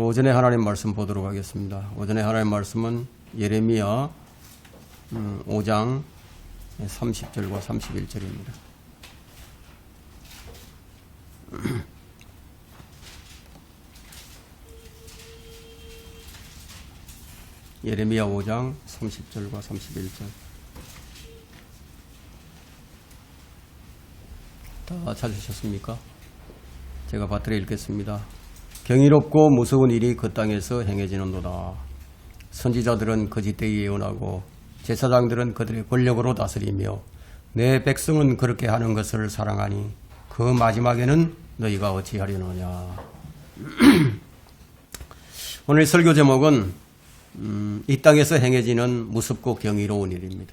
오전에 하나님 말씀 보도록 하겠습니다. 오전에 하나님 말씀은 예레미야 5장 30절과 31절입니다. 예레미야 5장 30절과 31절. 다 찾으셨습니까? 제가 받들어 읽겠습니다. 경이롭고 무서운 일이 그 땅에서 행해지는도다. 선지자들은 거짓되이 예언하고 제사장들은 그들의 권력으로 다스리며 내 백성은 그렇게 하는 것을 사랑하니 그 마지막에는 너희가 어찌하려느냐. 오늘 설교 제목은 이 땅에서 행해지는 무섭고 경이로운 일입니다.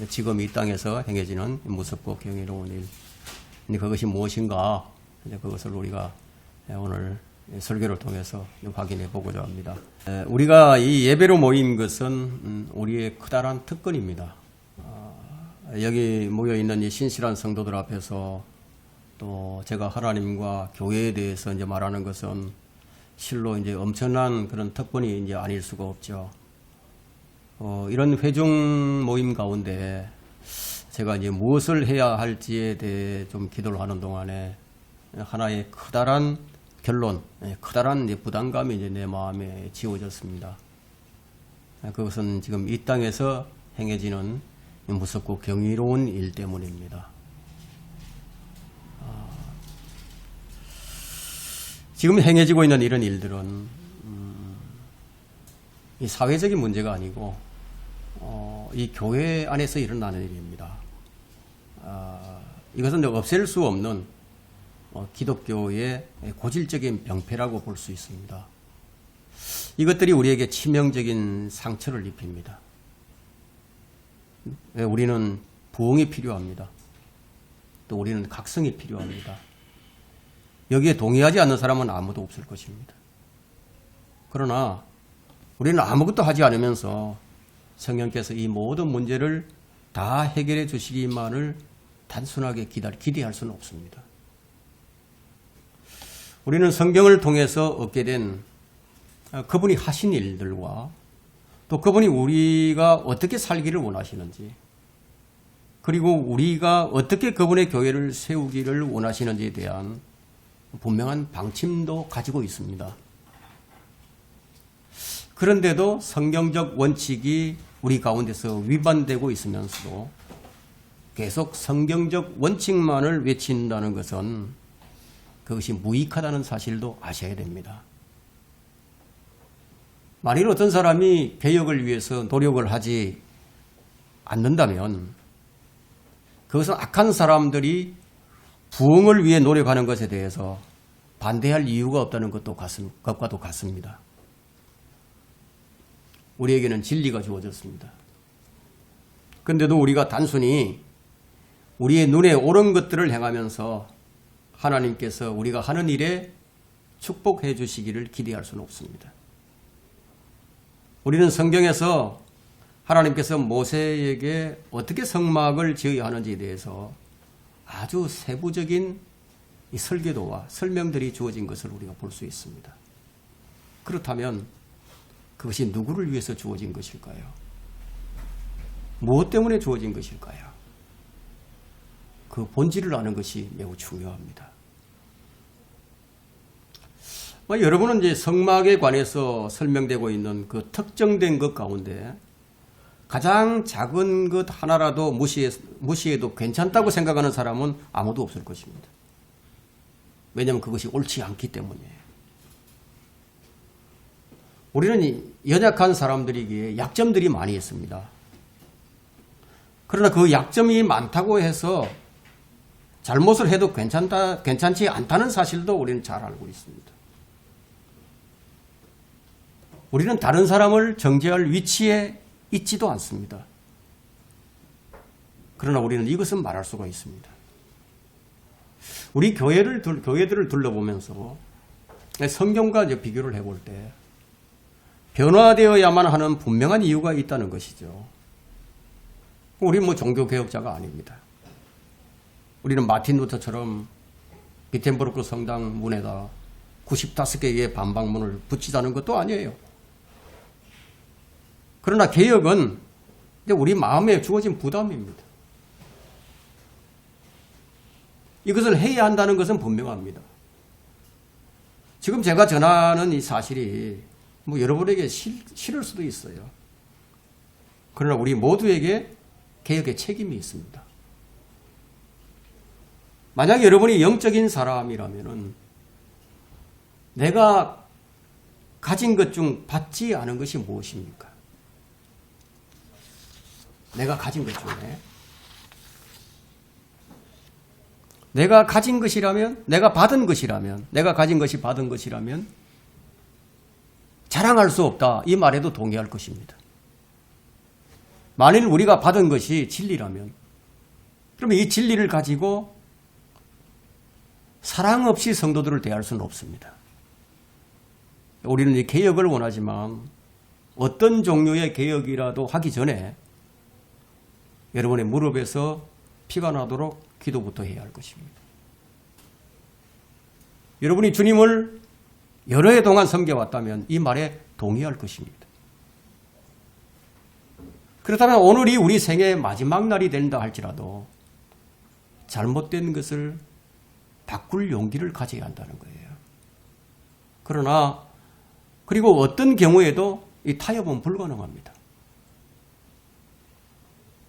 지금 이 땅에서 행해지는 무섭고 경이로운 일. 그것이 무엇인가? 그것을 우리가 오늘 설교를 통해서 확인해 보고자 합니다. 우리가 이 예배로 모인 것은 우리의 커다란 특권입니다. 여기 모여 있는 이 신실한 성도들 앞에서 또 제가 하나님과 교회에 대해서 이제 말하는 것은 실로 이제 엄청난 그런 특권이 이제 아닐 수가 없죠. 이런 회중 모임 가운데 제가 이제 무엇을 해야 할지에 대해 좀 기도를 하는 동안에 하나의 커다란 결론, 커다란 이제 부담감이 이제 내 마음에 지워졌습니다. 그것은 지금 이 땅에서 행해지는 무섭고 경이로운 일 때문입니다. 지금 행해지고 있는 이런 일들은 이 사회적인 문제가 아니고 이 교회 안에서 일어나는 일입니다. 이것은 없앨 수 없는 기독교의 고질적인 병폐라고 볼 수 있습니다. 이것들이 우리에게 치명적인 상처를 입힙니다. 우리는 부흥이 필요합니다. 또 우리는 각성이 필요합니다. 여기에 동의하지 않는 사람은 아무도 없을 것입니다. 그러나 우리는 아무것도 하지 않으면서 성령께서 이 모든 문제를 다 해결해 주시기만을 단순하게 기대할 수는 없습니다. 우리는 성경을 통해서 얻게 된 그분이 하신 일들과 또 그분이 우리가 어떻게 살기를 원하시는지, 그리고 우리가 어떻게 그분의 교회를 세우기를 원하시는지에 대한 분명한 방침도 가지고 있습니다. 그런데도 성경적 원칙이 우리 가운데서 위반되고 있으면서도 계속 성경적 원칙만을 외친다는 것은 그것이 무익하다는 사실도 아셔야 됩니다. 만일 어떤 사람이 개혁을 위해서 노력을 하지 않는다면 그것은 악한 사람들이 부흥을 위해 노력하는 것에 대해서 반대할 이유가 없다는 것과도 같습니다. 우리에게는 진리가 주어졌습니다. 그런데도 우리가 단순히 우리의 눈에 옳은 것들을 행하면서 하나님께서 우리가 하는 일에 축복해 주시기를 기대할 수는 없습니다. 우리는 성경에서 하나님께서 모세에게 어떻게 성막을 지어야 하는지에 대해서 아주 세부적인 이 설계도와 설명들이 주어진 것을 우리가 볼 수 있습니다. 그렇다면 그것이 누구를 위해서 주어진 것일까요? 무엇 때문에 주어진 것일까요? 그 본질을 아는 것이 매우 중요합니다. 여러분은 이제 성막에 관해서 설명되고 있는 그 특정된 것 가운데 가장 작은 것 하나라도 무시해도 괜찮다고 생각하는 사람은 아무도 없을 것입니다. 왜냐하면 그것이 옳지 않기 때문이에요. 우리는 연약한 사람들이기에 약점들이 많이 있습니다. 그러나 그 약점이 많다고 해서 잘못을 해도 괜찮지 않다는 사실도 우리는 잘 알고 있습니다. 우리는 다른 사람을 정죄할 위치에 있지도 않습니다. 그러나 우리는 이것은 말할 수가 있습니다. 우리 교회들을 둘러보면서 성경과 이제 비교를 해볼 때 변화되어야만 하는 분명한 이유가 있다는 것이죠. 우리는 종교개혁자가 아닙니다. 우리는 마틴 루터처럼 비텐버르크 성당 문에다 95개의 반박문을 붙이자는 것도 아니에요. 그러나 개혁은 우리 마음에 주어진 부담입니다. 이것을 해야 한다는 것은 분명합니다. 지금 제가 전하는 이 사실이 여러분에게 싫을 수도 있어요. 그러나 우리 모두에게 개혁의 책임이 있습니다. 만약 여러분이 영적인 사람이라면 내가 가진 것 중 받지 않은 것이 무엇입니까? 내가 가진 것 중에 내가 가진 것이라면, 내가 받은 것이라면, 내가 가진 것이 받은 것이라면 자랑할 수 없다, 이 말에도 동의할 것입니다. 만일 우리가 받은 것이 진리라면, 그러면 이 진리를 가지고 사랑 없이 성도들을 대할 수는 없습니다. 우리는 이 개혁을 원하지만 어떤 종류의 개혁이라도 하기 전에 여러분의 무릎에서 피가 나도록 기도부터 해야 할 것입니다. 여러분이 주님을 여러 해 동안 섬겨왔다면 이 말에 동의할 것입니다. 그렇다면 오늘이 우리 생애의 마지막 날이 된다 할지라도 잘못된 것을 바꿀 용기를 가져야 한다는 거예요. 그러나 그리고 어떤 경우에도 이 타협은 불가능합니다.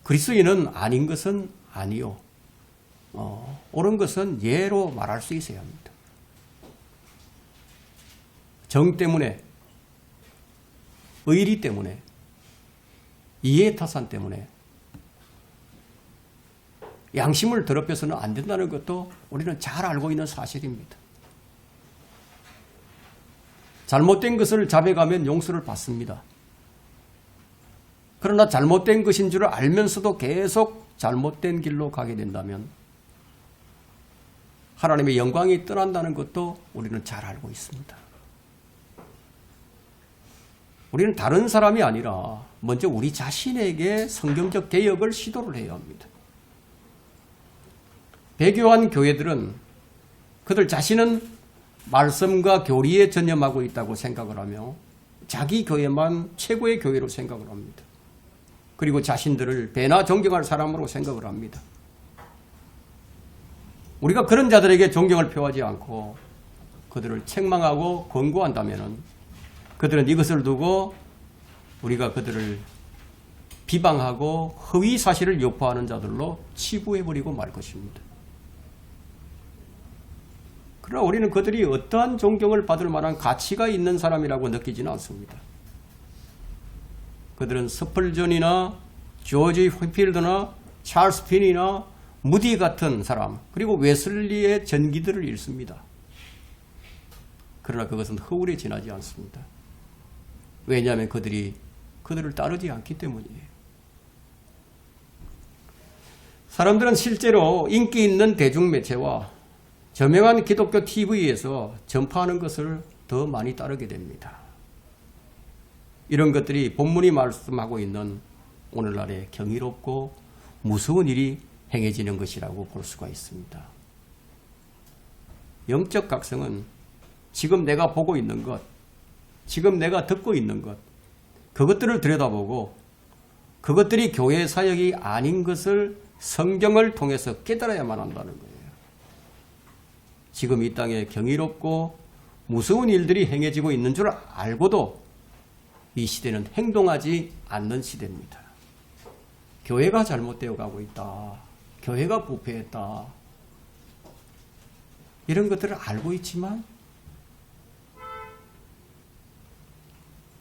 그리스도인은 아닌 것은 아니요, 옳은 것은 예로 말할 수 있어야 합니다. 정 때문에, 의리 때문에, 이해타산 때문에 양심을 더럽혀서는 안 된다는 것도 우리는 잘 알고 있는 사실입니다. 잘못된 것을 자백하면 용서를 받습니다. 그러나 잘못된 것인 줄 알면서도 계속 잘못된 길로 가게 된다면 하나님의 영광이 떠난다는 것도 우리는 잘 알고 있습니다. 우리는 다른 사람이 아니라 먼저 우리 자신에게 성경적 개혁을 시도를 해야 합니다. 배교한 교회들은 그들 자신은 말씀과 교리에 전념하고 있다고 생각을 하며 자기 교회만 최고의 교회로 생각을 합니다. 그리고 자신들을 배나 존경할 사람으로 생각을 합니다. 우리가 그런 자들에게 존경을 표하지 않고 그들을 책망하고 권고한다면 그들은 이것을 두고 우리가 그들을 비방하고 허위 사실을 유포하는 자들로 치부해버리고 말 것입니다. 그러나 우리는 그들이 어떠한 존경을 받을 만한 가치가 있는 사람이라고 느끼지는 않습니다. 그들은 스펄전이나 조지 휘필드나 찰스 핀이나 무디 같은 사람, 그리고 웨슬리의 전기들을 읽습니다. 그러나 그것은 허울에 지나지 않습니다. 왜냐하면 그들을 따르지 않기 때문이에요. 사람들은 실제로 인기 있는 대중매체와 저명한 기독교 TV에서 전파하는 것을 더 많이 따르게 됩니다. 이런 것들이 본문이 말씀하고 있는 오늘날의 경이롭고 무서운 일이 행해지는 것이라고 볼 수가 있습니다. 영적 각성은 지금 내가 보고 있는 것, 지금 내가 듣고 있는 것, 그것들을 들여다보고 그것들이 교회 사역이 아닌 것을 성경을 통해서 깨달아야만 한다는 거예요. 지금 이 땅에 경이롭고 무서운 일들이 행해지고 있는 줄 알고도 이 시대는 행동하지 않는 시대입니다. 교회가 잘못되어 가고 있다. 교회가 부패했다. 이런 것들을 알고 있지만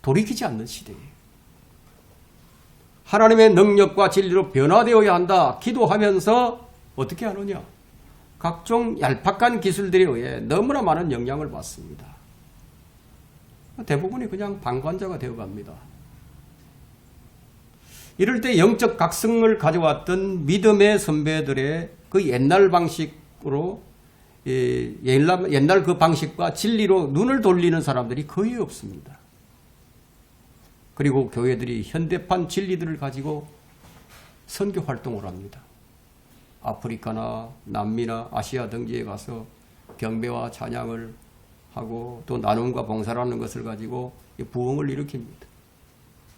돌이키지 않는 시대예요. 하나님의 능력과 진리로 변화되어야 한다. 기도하면서 어떻게 하느냐? 각종 얄팍한 기술들에 의해 너무나 많은 영향을 받습니다. 대부분이 그냥 방관자가 되어갑니다. 이럴 때 영적 각성을 가져왔던 믿음의 선배들의 그 옛날 방식으로 옛날 그 방식과 진리로 눈을 돌리는 사람들이 거의 없습니다. 그리고 교회들이 현대판 진리들을 가지고 선교 활동을 합니다. 아프리카나 남미나 아시아 등지에 가서 경배와 찬양을 하고 또 나눔과 봉사라는 것을 가지고 부흥을 일으킵니다.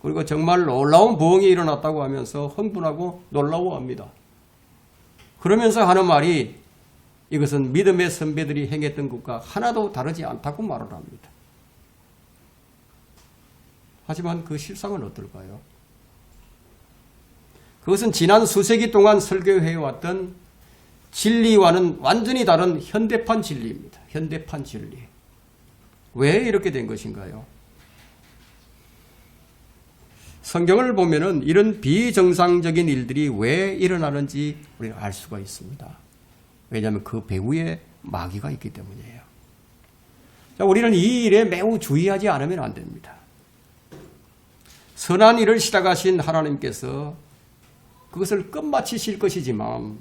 그리고 정말 놀라운 부흥이 일어났다고 하면서 흥분하고 놀라워합니다. 그러면서 하는 말이 이것은 믿음의 선배들이 행했던 것과 하나도 다르지 않다고 말을 합니다. 하지만 그 실상은 어떨까요? 그것은 지난 수세기 동안 설교해왔던 진리와는 완전히 다른 현대판 진리입니다. 현대판 진리. 왜 이렇게 된 것인가요? 성경을 보면은 이런 비정상적인 일들이 왜 일어나는지 우리가 알 수가 있습니다. 왜냐하면 그 배후에 마귀가 있기 때문이에요. 자, 우리는 이 일에 매우 주의하지 않으면 안 됩니다. 선한 일을 시작하신 하나님께서 그것을 끝마치실 것이지만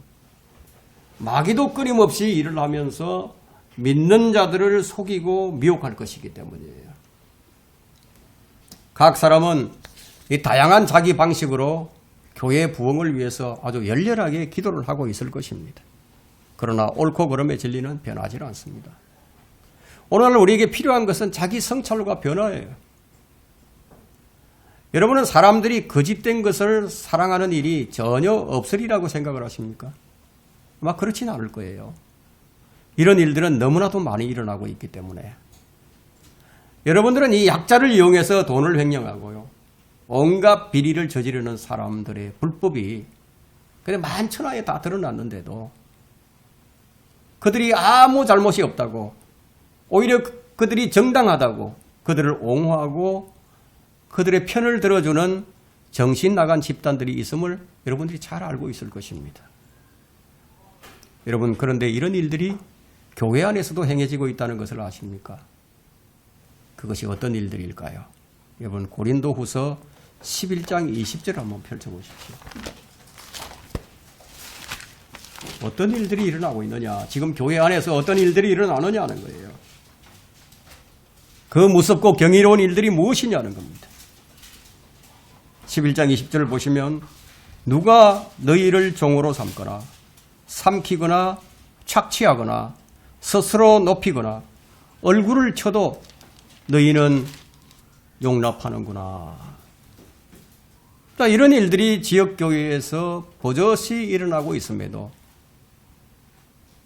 마귀도 끊임없이 일을 하면서 믿는 자들을 속이고 미혹할 것이기 때문이에요. 각 사람은 이 다양한 자기 방식으로 교회 부흥을 위해서 아주 열렬하게 기도를 하고 있을 것입니다. 그러나 옳고 그름의 진리는 변하지 않습니다. 오늘 우리에게 필요한 것은 자기 성찰과 변화예요. 여러분은 사람들이 거짓된 것을 사랑하는 일이 전혀 없으리라고 생각을 하십니까? 아마 그렇지는 않을 거예요. 이런 일들은 너무나도 많이 일어나고 있기 때문에 여러분들은 이 약자를 이용해서 돈을 횡령하고요. 온갖 비리를 저지르는 사람들의 불법이 그냥 만천하에 다 드러났는데도 그들이 아무 잘못이 없다고 오히려 그들이 정당하다고 그들을 옹호하고 그들의 편을 들어주는 정신 나간 집단들이 있음을 여러분들이 잘 알고 있을 것입니다. 여러분 그런데 이런 일들이 교회 안에서도 행해지고 있다는 것을 아십니까? 그것이 어떤 일들일까요? 여러분 고린도후서 11장 20절 한번 펼쳐보십시오. 어떤 일들이 일어나고 있느냐? 지금 교회 안에서 어떤 일들이 일어나느냐는 거예요. 그 무섭고 경이로운 일들이 무엇이냐는 겁니다. 11장 20절을 보시면 누가 너희를 종으로 삼거나 삼키거나 착취하거나 스스로 높이거나 얼굴을 쳐도 너희는 용납하는구나. 자, 이런 일들이 지역교회에서 버젓이 일어나고 있음에도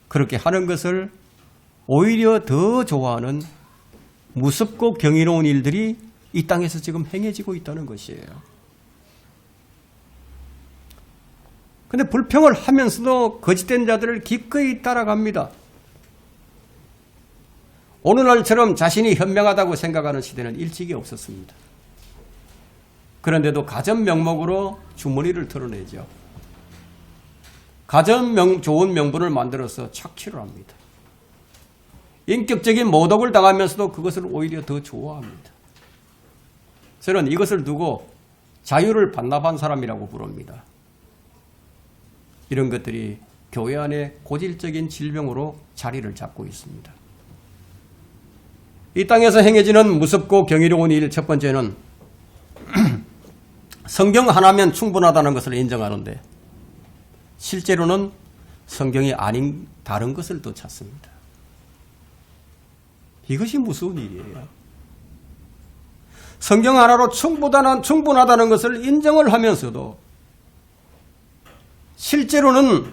그렇게 하는 것을 오히려 더 좋아하는 무섭고 경이로운 일들이 이 땅에서 지금 행해지고 있다는 것이에요. 그런데 불평을 하면서도 거짓된 자들을 기꺼이 따라갑니다. 오늘날처럼 자신이 현명하다고 생각하는 시대는 일찍이 없었습니다. 그런데도 가전 명목으로 주머니를 털어내죠. 가전 좋은 명분을 만들어서 착취를 합니다. 인격적인 모독을 당하면서도 그것을 오히려 더 좋아합니다. 저는 이것을 두고 자유를 반납한 사람이라고 부릅니다. 이런 것들이 교회 안에 고질적인 질병으로 자리를 잡고 있습니다. 이 땅에서 행해지는 무섭고 경이로운 일 첫 번째는 성경 하나면 충분하다는 것을 인정하는데 실제로는 성경이 아닌 다른 것을 또 찾습니다. 이것이 무서운 일이에요. 성경 하나로 충분하다는 것을 인정을 하면서도 실제로는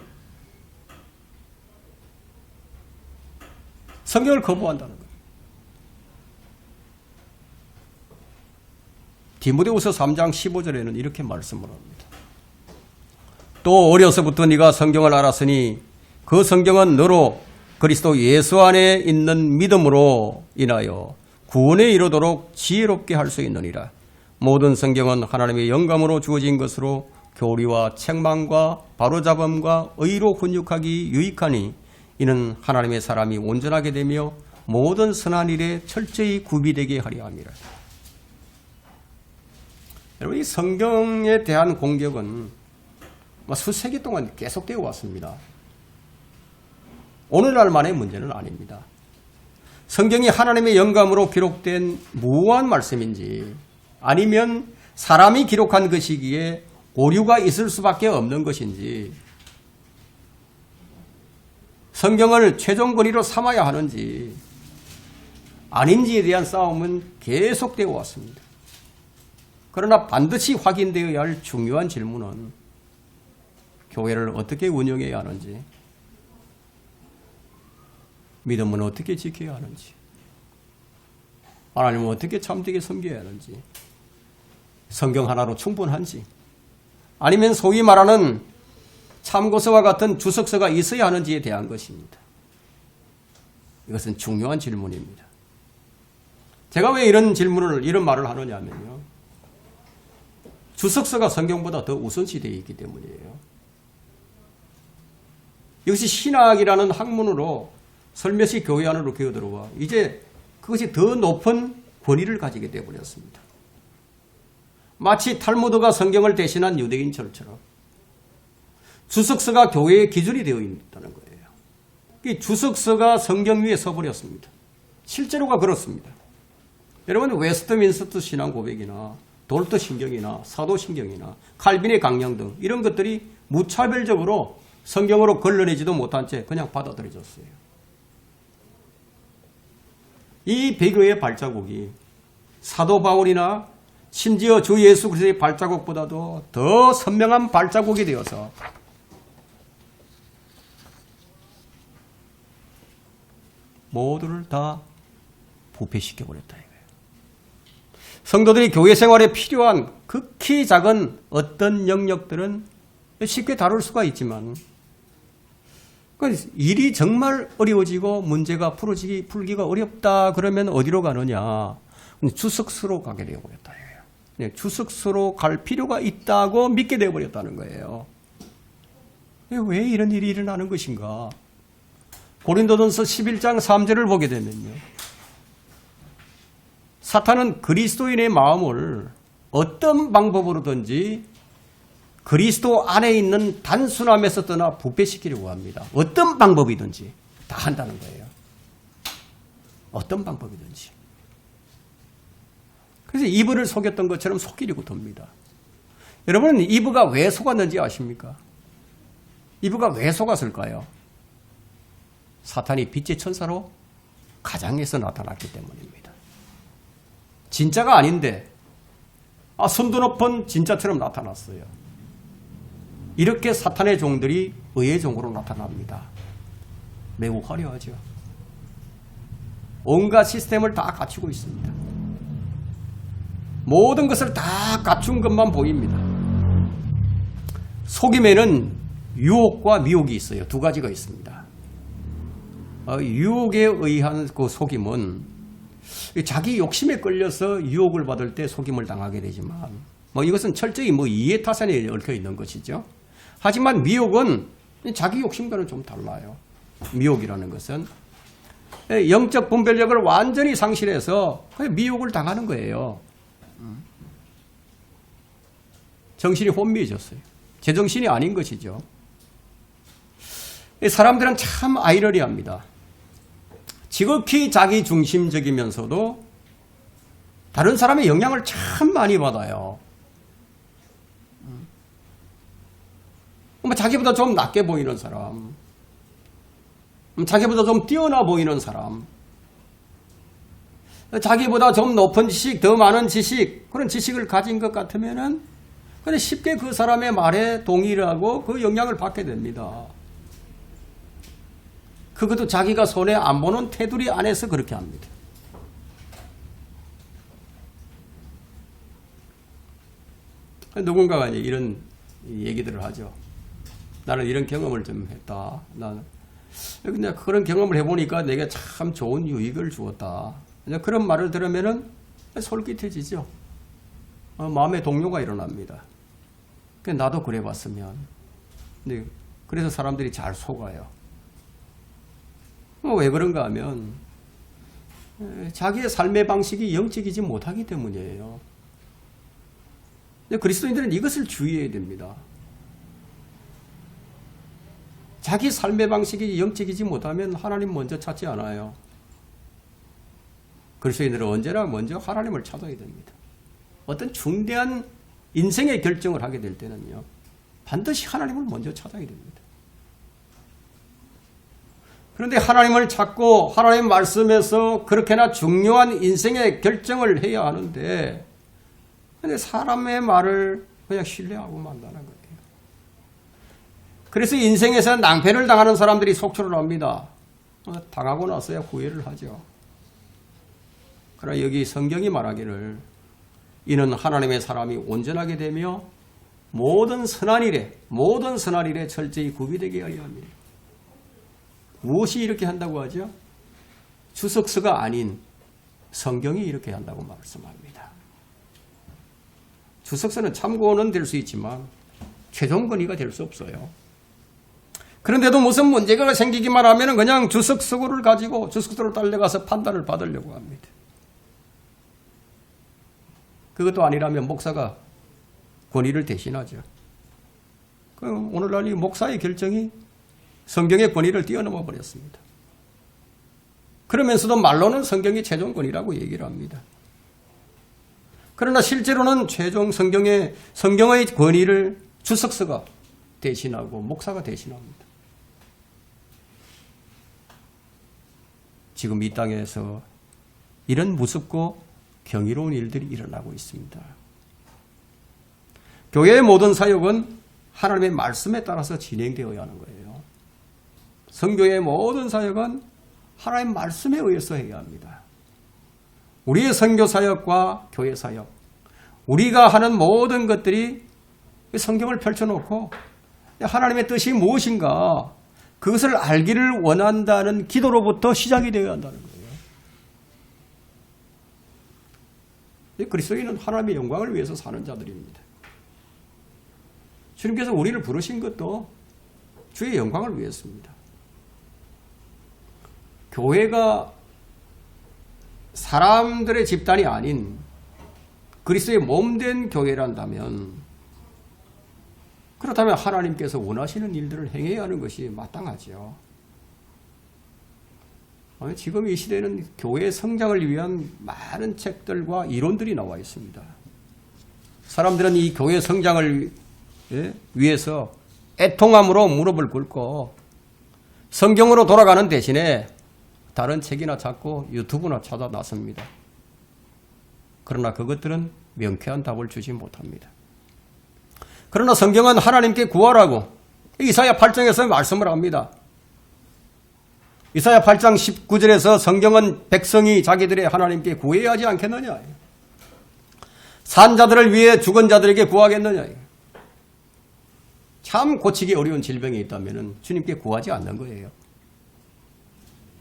성경을 거부한다는 거예요. 디모데후서 3장 15절에는 이렇게 말씀을 합니다. 또 어려서부터 네가 성경을 알았으니 그 성경은 너로 그리스도 예수 안에 있는 믿음으로 인하여 구원에 이르도록 지혜롭게 할 수 있느니라. 모든 성경은 하나님의 영감으로 주어진 것으로 교리와 책망과 바로잡음과 의로 훈육하기 유익하니 이는 하나님의 사람이 온전하게 되며 모든 선한 일에 철저히 구비되게 하려 함이라. 여러분, 이 성경에 대한 공격은 수세기 동안 계속되어 왔습니다. 오늘날만의 문제는 아닙니다. 성경이 하나님의 영감으로 기록된 무한 말씀인지 아니면 사람이 기록한 것이기에 오류가 있을 수밖에 없는 것인지 성경을 최종 권위로 삼아야 하는지 아닌지에 대한 싸움은 계속되어 왔습니다. 그러나 반드시 확인되어야 할 중요한 질문은 교회를 어떻게 운영해야 하는지, 믿음은 어떻게 지켜야 하는지, 하나님은 어떻게 참되게 섬겨야 하는지, 성경 하나로 충분한지, 아니면 소위 말하는 참고서와 같은 주석서가 있어야 하는지에 대한 것입니다. 이것은 중요한 질문입니다. 제가 왜 이런 말을 하느냐면요. 주석서가 성경보다 더 우선시되어 있기 때문이에요. 이것이 신학이라는 학문으로 설며시 교회 안으로 기어들어와 이제 그것이 더 높은 권위를 가지게 되어버렸습니다. 마치 탈무드가 성경을 대신한 유대인처럼 주석서가 교회의 기준이 되어 있다는 거예요. 이 주석서가 성경 위에 서버렸습니다. 실제로가 그렇습니다. 여러분 웨스트민스터 신앙 고백이나 돌트 신경이나 사도 신경이나 칼빈의 강령 등 이런 것들이 무차별적으로 성경으로 걸러내지도 못한 채 그냥 받아들여졌어요. 이 배교의 발자국이 사도 바울이나 심지어 주 예수 그리스도의 발자국보다도 더 선명한 발자국이 되어서 모두를 다 부패시켜버렸다 이거예요. 성도들이 교회 생활에 필요한 극히 작은 어떤 영역들은 쉽게 다룰 수가 있지만 일이 정말 어려워지고 문제가 풀기가 어렵다 그러면 어디로 가느냐? 주석서로 가게 되어버렸다 이거예요. 주석서로 갈 필요가 있다고 믿게 되어버렸다는 거예요. 왜 이런 일이 일어나는 것인가? 고린도전서 11장 3절을 보게 되면요. 사탄은 그리스도인의 마음을 어떤 방법으로든지 그리스도 안에 있는 단순함에서 떠나 부패시키려고 합니다. 어떤 방법이든지 다 한다는 거예요. 어떤 방법이든지. 그래서 이브를 속였던 것처럼 속이려고 돕니다. 여러분 이브가 왜 속았는지 아십니까? 이브가 왜 속았을까요? 사탄이 빛의 천사로 가장에서 나타났기 때문입니다. 진짜가 아닌데 선도 높은 진짜처럼 나타났어요. 이렇게 사탄의 종들이 의의 종으로 나타납니다. 매우 화려하죠. 온갖 시스템을 다 갖추고 있습니다. 모든 것을 다 갖춘 것만 보입니다. 속임에는 유혹과 미혹이 있어요. 두 가지가 있습니다. 유혹에 의한 그 속임은 자기 욕심에 끌려서 유혹을 받을 때 속임을 당하게 되지만 이것은 철저히 이해타산에 얽혀 있는 것이죠. 하지만 미혹은 자기 욕심과는 좀 달라요. 미혹이라는 것은 영적 분별력을 완전히 상실해서 미혹을 당하는 거예요. 정신이 혼미해졌어요. 제정신이 아닌 것이죠. 사람들은 참 아이러니합니다. 지극히 자기 중심적이면서도 다른 사람의 영향을 참 많이 받아요. 자기보다 좀 낮게 보이는 사람, 자기보다 좀 뛰어나 보이는 사람, 자기보다 좀 높은 지식, 더 많은 지식, 그런 지식을 가진 것 같으면은 그냥 쉽게 그 사람의 말에 동의를 하고 그 영향을 받게 됩니다. 그것도 자기가 손해 안 보는 테두리 안에서 그렇게 합니다. 누군가가 이제 이런 얘기들을 하죠. 나는 이런 경험을 좀 했다. 근데 그런 경험을 해보니까 내게 참 좋은 유익을 주었다. 그런 말을 들으면은 솔깃해지죠. 마음의 동요가 일어납니다. 나도 그래봤으면. 근데 그래서 사람들이 잘 속아요. 왜 그런가 하면 자기의 삶의 방식이 영적이지 못하기 때문이에요. 그리스도인들은 이것을 주의해야 됩니다. 자기 삶의 방식이 영적이지 못하면 하나님 먼저 찾지 않아요. 그리스도인들은 언제나 먼저 하나님을 찾아야 됩니다. 어떤 중대한 인생의 결정을 하게 될 때는요, 반드시 하나님을 먼저 찾아야 됩니다. 그런데 하나님을 찾고 하나님 말씀에서 그렇게나 중요한 인생의 결정을 해야 하는데 근데 사람의 말을 그냥 신뢰하고 만다는 거예요. 그래서 인생에서 낭패를 당하는 사람들이 속출을 합니다. 당하고 나서야 후회를 하죠. 그러나 여기 성경이 말하기를 이는 하나님의 사람이 온전하게 되며 모든 선한 일에 철저히 구비되게 하려 합니다. 무엇이 이렇게 한다고 하죠? 주석서가 아닌 성경이 이렇게 한다고 말씀합니다. 주석서는 참고는 될 수 있지만 최종 권위가 될 수 없어요. 그런데도 무슨 문제가 생기기만 하면 그냥 주석서를 가지고 주석서를 달려가서 판단을 받으려고 합니다. 그것도 아니라면 목사가 권위를 대신하죠. 그럼 오늘날 이 목사의 결정이 성경의 권위를 뛰어넘어 버렸습니다. 그러면서도 말로는 성경이 최종 권위라고 얘기를 합니다. 그러나 실제로는 최종 성경의 권위를 주석서가 대신하고 목사가 대신합니다. 지금 이 땅에서 이런 무섭고 경이로운 일들이 일어나고 있습니다. 교회의 모든 사역은 하나님의 말씀에 따라서 진행되어야 하는 거예요. 선교의 모든 사역은 하나님의 말씀에 의해서 해야 합니다. 우리의 선교 사역과 교회 사역, 우리가 하는 모든 것들이 성경을 펼쳐놓고 하나님의 뜻이 무엇인가 그것을 알기를 원한다는 기도로부터 시작이 되어야 한다는 거예요. 그리스도인은 하나님의 영광을 위해서 사는 자들입니다. 주님께서 우리를 부르신 것도 주의 영광을 위해서입니다. 교회가 사람들의 집단이 아닌 그리스도의 몸된 교회란다면 그렇다면 하나님께서 원하시는 일들을 행해야 하는 것이 마땅하죠. 지금 이 시대는 교회 성장을 위한 많은 책들과 이론들이 나와 있습니다. 사람들은 이 교회 성장을 위해서 애통함으로 무릎을 꿇고 성경으로 돌아가는 대신에 다른 책이나 찾고 유튜브나 찾아 나섭니다. 그러나 그것들은 명쾌한 답을 주지 못합니다. 그러나 성경은 하나님께 구하라고 이사야 8장에서 말씀을 합니다. 이사야 8장 19절에서 성경은 백성이 자기들의 하나님께 구해야 하지 않겠느냐. 산 자들을 위해 죽은 자들에게 구하겠느냐. 참 고치기 어려운 질병이 있다면 주님께 구하지 않는 거예요.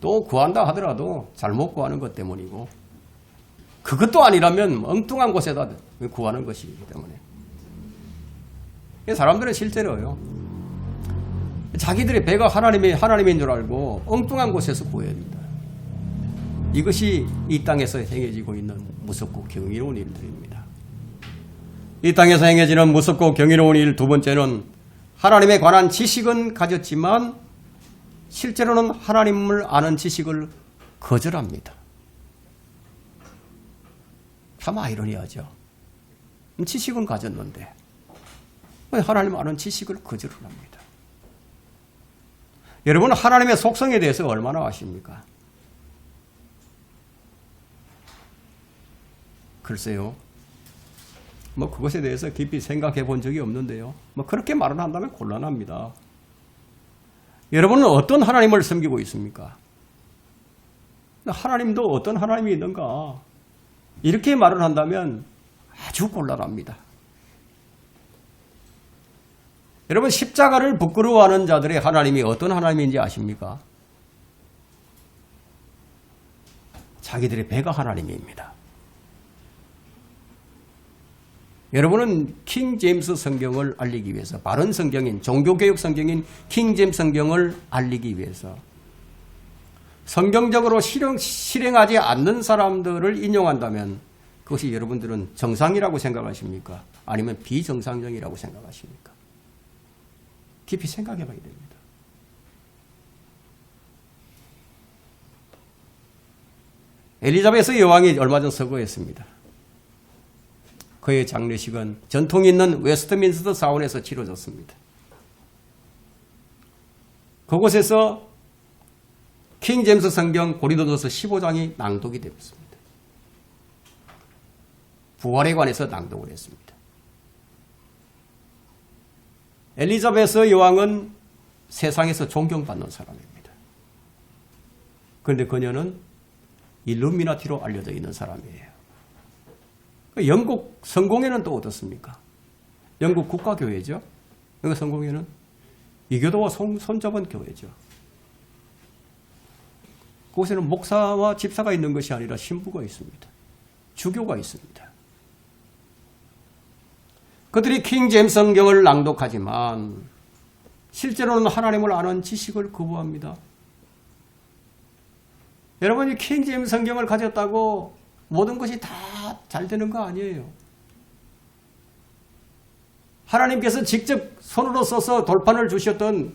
또 구한다 하더라도 잘못 구하는 것 때문이고 그것도 아니라면 엉뚱한 곳에다 구하는 것이기 때문에 사람들은 실제로요 자기들의 배가 하나님인 줄 알고 엉뚱한 곳에서 구해야 됩니다. 이것이 이 땅에서 행해지고 있는 무섭고 경이로운 일들입니다. 이 땅에서 행해지는 무섭고 경이로운 일 두 번째는 하나님에 관한 지식은 가졌지만 실제로는 하나님을 아는 지식을 거절합니다. 참 아이러니하죠. 지식은 가졌는데 왜 하나님 아는 지식을 거절을 합니다. 여러분 하나님의 속성에 대해서 얼마나 아십니까? 글쎄요. 그것에 대해서 깊이 생각해 본 적이 없는데요. 그렇게 말을 한다면 곤란합니다. 여러분은 어떤 하나님을 섬기고 있습니까? 하나님도 어떤 하나님이 있는가? 이렇게 말을 한다면 아주 곤란합니다. 여러분 십자가를 부끄러워하는 자들의 하나님이 어떤 하나님인지 아십니까? 자기들의 배가 하나님입니다. 여러분은 킹 제임스 성경을 알리기 위해서 바른 성경인 종교개혁 성경인 킹 제임스 성경을 알리기 위해서 성경적으로 실행하지 않는 사람들을 인용한다면 그것이 여러분들은 정상이라고 생각하십니까? 아니면 비정상적이라고 생각하십니까? 깊이 생각해 봐야 됩니다. 엘리자베스 여왕이 얼마 전 서거했습니다. 그의 장례식은 전통이 있는 웨스트민스터 사원에서 치러졌습니다. 그곳에서 킹 제임스 성경 고린도전서 15장이 낭독이 되었습니다. 부활에 관해서 낭독을 했습니다. 엘리자베스 여왕은 세상에서 존경받는 사람입니다. 그런데 그녀는 일루미나티로 알려져 있는 사람이에요. 영국 성공회는 또 어떻습니까? 영국 국가교회죠. 그 성공회는 이교도와 손잡은 교회죠. 그곳에는 목사와 집사가 있는 것이 아니라 신부가 있습니다. 주교가 있습니다. 그들이 킹 제임스 성경을 낭독하지만 실제로는 하나님을 아는 지식을 거부합니다. 여러분이 킹 제임스 성경을 가졌다고 모든 것이 다 잘 되는 거 아니에요. 하나님께서 직접 손으로 써서 돌판을 주셨던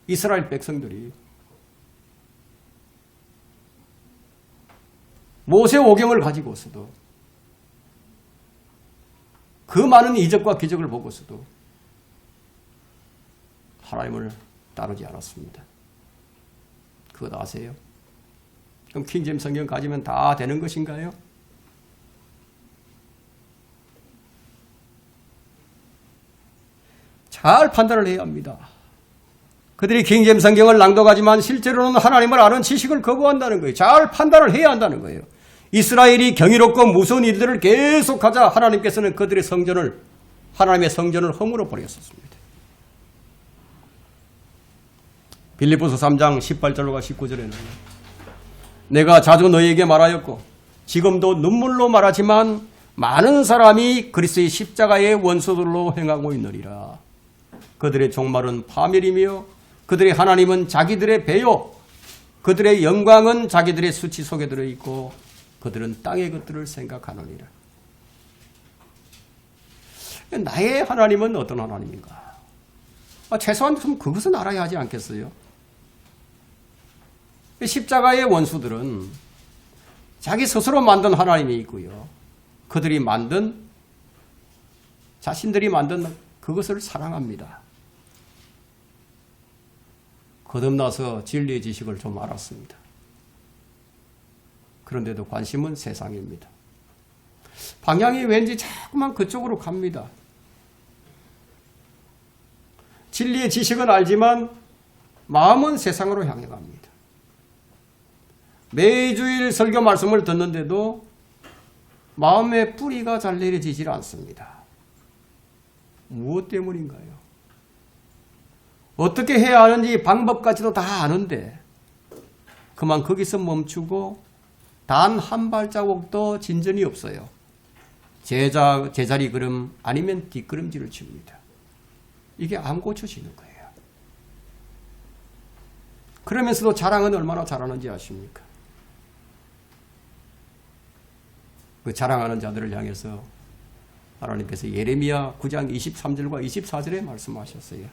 이스라엘 백성들이 모세오경을 가지고서도 그 많은 이적과 기적을 보고서도 하나님을 따르지 않았습니다. 그것 아세요? 그럼 킹제임스 성경 가지면 다 되는 것인가요? 잘 판단을 해야 합니다. 그들이 킹제임스 성경을 낭독하지만 실제로는 하나님을 아는 지식을 거부한다는 거예요. 잘 판단을 해야 한다는 거예요. 이스라엘이 경이롭고 무서운 일들을 계속하자 하나님께서는 그들의 성전을, 하나님의 성전을 허물어 버렸었습니다. 빌립보서 3장 18절과 19절에는 내가 자주 너희에게 말하였고 지금도 눈물로 말하지만 많은 사람이 그리스도의 십자가의 원수들로 행하고 있느니라. 그들의 종말은 파멸이며 그들의 하나님은 자기들의 배요, 그들의 영광은 자기들의 수치 속에 들어있고 그들은 땅의 것들을 생각하느니라. 나의 하나님은 어떤 하나님인가? 최소한 좀 그것은 알아야 하지 않겠어요? 십자가의 원수들은 자기 스스로 만든 하나님이 있고요. 그들이 만든, 자신들이 만든 그것을 사랑합니다. 거듭나서 진리의 지식을 좀 알았습니다. 그런데도 관심은 세상입니다. 방향이 왠지 자꾸만 그쪽으로 갑니다. 진리의 지식은 알지만 마음은 세상으로 향해 갑니다. 매주일 설교 말씀을 듣는데도 마음의 뿌리가 잘 내려지질 않습니다. 무엇 때문인가요? 어떻게 해야 하는지 방법까지도 다 아는데 그만 거기서 멈추고 단 한 발자국도 진전이 없어요. 제자리 걸음 아니면 뒷걸음질을 칩니다. 이게 안 고쳐지는 거예요. 그러면서도 자랑은 얼마나 잘하는지 아십니까? 그 자랑하는 자들을 향해서 하나님께서 예레미야 9장 23절과 24절에 말씀하셨어요.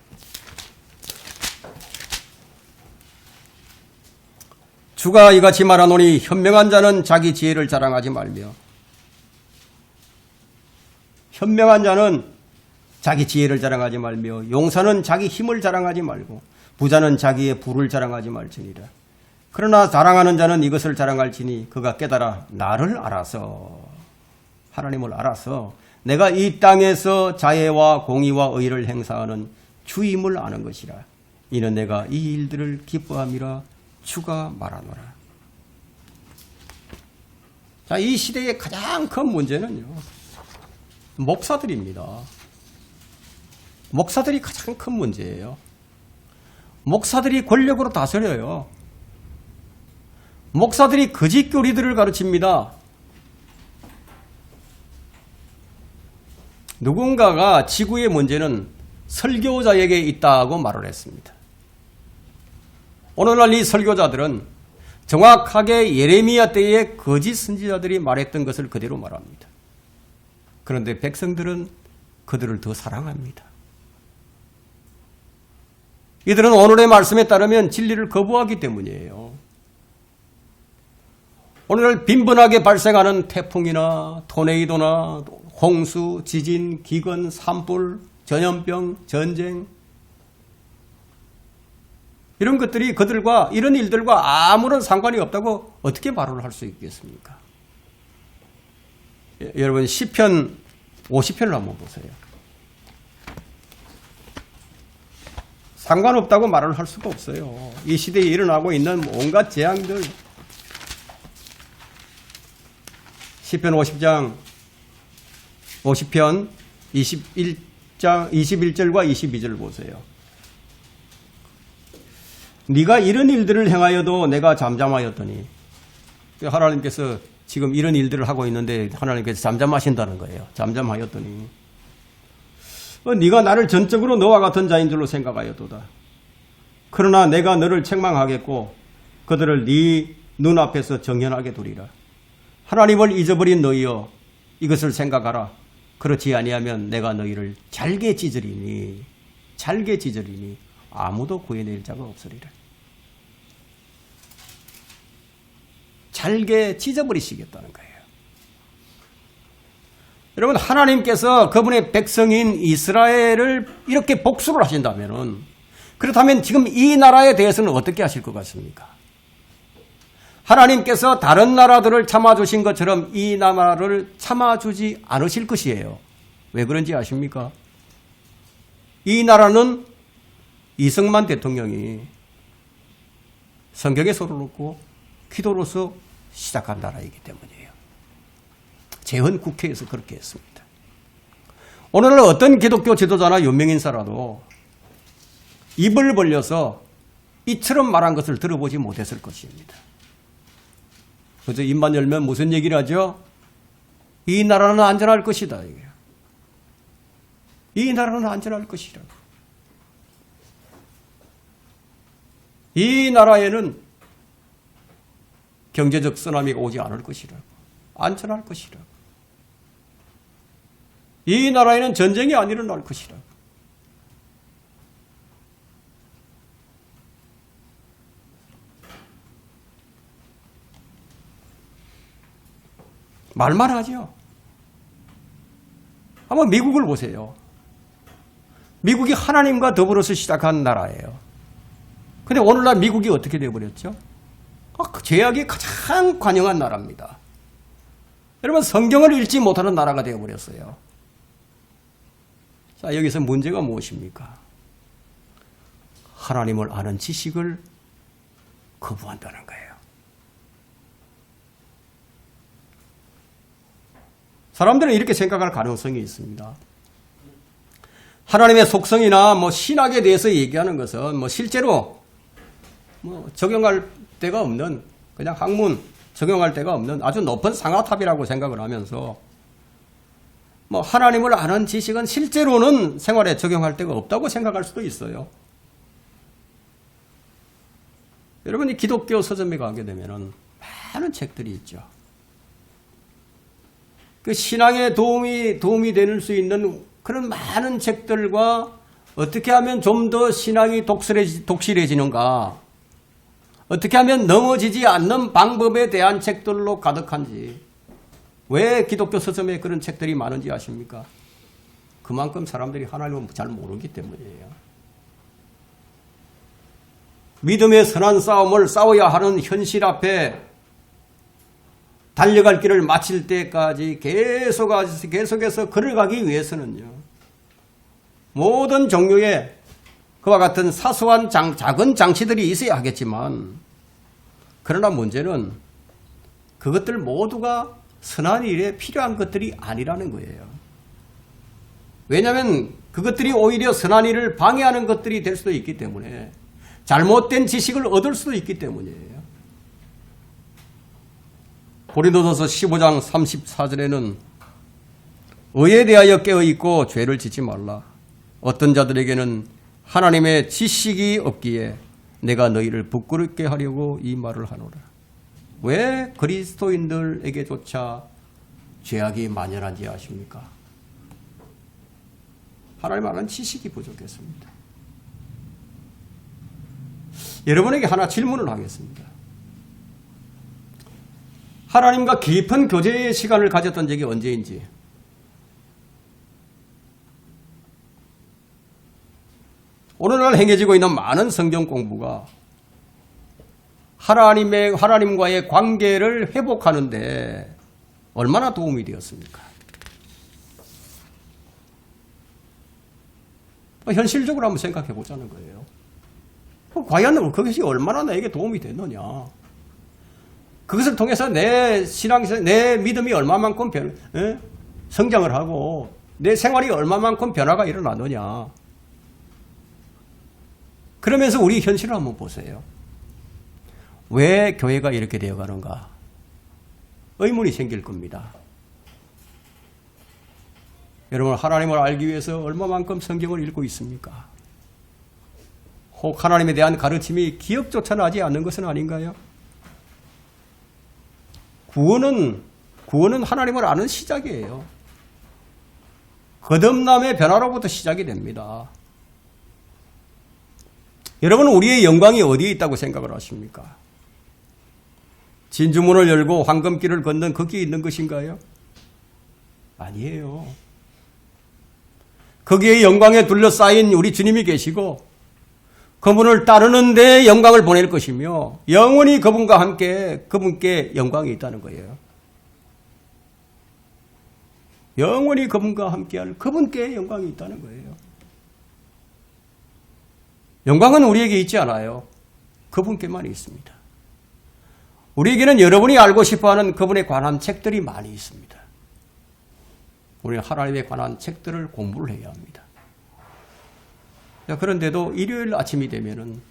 주가 이같이 말하노니 현명한 자는 자기 지혜를 자랑하지 말며, 현명한 자는 자기 지혜를 자랑하지 말며 용사는 자기 힘을 자랑하지 말고 부자는 자기의 부를 자랑하지 말지니라. 그러나 자랑하는 자는 이것을 자랑할지니 그가 깨달아 나를 알아서, 하나님을 알아서 내가 이 땅에서 자애와 공의와 의를 행사하는 주임을 아는 것이라. 이는 내가 이 일들을 기뻐함이라 주가 말하노라. 자, 이 시대의 가장 큰 문제는요, 목사들입니다. 목사들이 가장 큰 문제예요. 목사들이 권력으로 다스려요. 목사들이 거짓 교리들을 가르칩니다. 누군가가 지구의 문제는 설교자에게 있다고 말을 했습니다. 오늘날 이 설교자들은 정확하게 예레미야 때의 거짓 선지자들이 말했던 것을 그대로 말합니다. 그런데 백성들은 그들을 더 사랑합니다. 이들은 오늘의 말씀에 따르면 진리를 거부하기 때문이에요. 오늘 빈번하게 발생하는 태풍이나 토네이도나 홍수, 지진, 기근, 산불, 전염병, 전쟁, 이런 것들이 그들과 이런 일들과 아무런 상관이 없다고 어떻게 말을 할 수 있겠습니까? 여러분 시편 50편을 한번 보세요. 상관없다고 말을 할 수가 없어요. 이 시대에 일어나고 있는 온갖 재앙들. 시편 50편 21절과 22절 보세요. 네가 이런 일들을 행하여도 내가 잠잠하였더니, 하나님께서 지금 이런 일들을 하고 있는데 하나님께서 잠잠하신다는 거예요. 잠잠하였더니 네가 나를 전적으로 너와 같은 자인 줄로 생각하였도다. 그러나 내가 너를 책망하겠고 그들을 네 눈앞에서 정연하게 두리라. 하나님을 잊어버린 너희여, 이것을 생각하라. 그렇지 아니하면 내가 너희를 잘게 찢으리니 아무도 구해낼 자가 없으리라. 잘게 찢어버리시겠다는 거예요. 여러분, 하나님께서 그분의 백성인 이스라엘을 이렇게 복수를 하신다면은, 그렇다면 지금 이 나라에 대해서는 어떻게 하실 것 같습니까? 하나님께서 다른 나라들을 참아주신 것처럼 이 나라를 참아주지 않으실 것이에요. 왜 그런지 아십니까? 이 나라는 이승만 대통령이 성경에 손을 놓고 기도로서 시작한 나라이기 때문이에요. 재헌 국회에서 그렇게 했습니다. 오늘날 어떤 기독교 지도자나 유명인사라도 입을 벌려서 이처럼 말한 것을 들어보지 못했을 것입니다. 그저 입만 열면 무슨 얘기를 하죠? 이 나라는 안전할 것이다. 이 나라는 안전할 것이라고. 이 나라에는 경제적 쓰나미가 오지 않을 것이라고. 안전할 것이라고. 이 나라에는 전쟁이 안 일어날 것이라고. 말만 하죠. 한번 미국을 보세요. 미국이 하나님과 더불어서 시작한 나라예요. 근데 오늘날 미국이 어떻게 되어버렸죠? 죄악이 가장 관영한 나라입니다. 여러분, 성경을 읽지 못하는 나라가 되어버렸어요. 자, 여기서 문제가 무엇입니까? 하나님을 아는 지식을 거부한다는 거예요. 사람들은 이렇게 생각할 가능성이 있습니다. 하나님의 속성이나 신학에 대해서 얘기하는 것은 실제로 적용할 데가 없는, 그냥 학문 적용할 데가 없는 아주 높은 상아탑이라고 생각을 하면서 하나님을 아는 지식은 실제로는 생활에 적용할 데가 없다고 생각할 수도 있어요. 여러분이 기독교 서점에 가게 되면 많은 책들이 있죠. 그 신앙에 도움이 될 수 있는 그런 많은 책들과 어떻게 하면 좀 더 신앙이 독실해지는가, 어떻게 하면 넘어지지 않는 방법에 대한 책들로 가득한지. 왜 기독교 서점에 그런 책들이 많은지 아십니까? 그만큼 사람들이 하나님을 잘 모르기 때문이에요. 믿음의 선한 싸움을 싸워야 하는 현실 앞에 달려갈 길을 마칠 때까지 계속해서 걸어가기 위해서는요, 모든 종류의 그와 같은 사소한 작은 장치들이 있어야 하겠지만, 그러나 문제는 그것들 모두가 선한 일에 필요한 것들이 아니라는 거예요. 왜냐하면 그것들이 오히려 선한 일을 방해하는 것들이 될 수도 있기 때문에, 잘못된 지식을 얻을 수도 있기 때문이에요. 고린도전서 15장 34절에는 의에 대하여 깨어있고 죄를 짓지 말라. 어떤 자들에게는 하나님의 지식이 없기에 내가 너희를 부끄럽게 하려고 이 말을 하노라. 왜 그리스도인들에게조차 죄악이 만연한지 아십니까? 하나님 아는 지식이 부족했습니다. 여러분에게 하나 질문을 하겠습니다. 하나님과 깊은 교제의 시간을 가졌던 적이 언제인지, 오늘날 행해지고 있는 많은 성경 공부가 하나님과의 관계를 회복하는데 얼마나 도움이 되었습니까? 현실적으로 한번 생각해 보자는 거예요. 과연 그것이 얼마나 나에게 도움이 됐느냐. 그것을 통해서 내 신앙에서 내 믿음이 얼마만큼 성장을 하고 내 생활이 얼마만큼 변화가 일어나느냐. 그러면서 우리 현실을 한번 보세요. 왜 교회가 이렇게 되어가는가? 의문이 생길 겁니다. 여러분, 하나님을 알기 위해서 얼마만큼 성경을 읽고 있습니까? 혹 하나님에 대한 가르침이 기억조차 나지 않는 것은 아닌가요? 구원은 하나님을 아는 시작이에요. 거듭남의 변화로부터 시작이 됩니다. 여러분은 우리의 영광이 어디에 있다고 생각을 하십니까? 진주문을 열고 황금길을 걷는 거기에 있는 것인가요? 아니에요. 거기에 영광에 둘러싸인 우리 주님이 계시고 그분을 따르는 데 영광을 보낼 것이며 영원히 그분과 함께 그분께 영광이 있다는 거예요. 영원히 그분과 함께할 그분께 영광이 있다는 거예요. 영광은 우리에게 있지 않아요. 그분께만 있습니다. 우리에게는 여러분이 알고 싶어하는 그분에 관한 책들이 많이 있습니다. 우리는 하나님에 관한 책들을 공부를 해야 합니다. 그런데도 일요일 아침이 되면은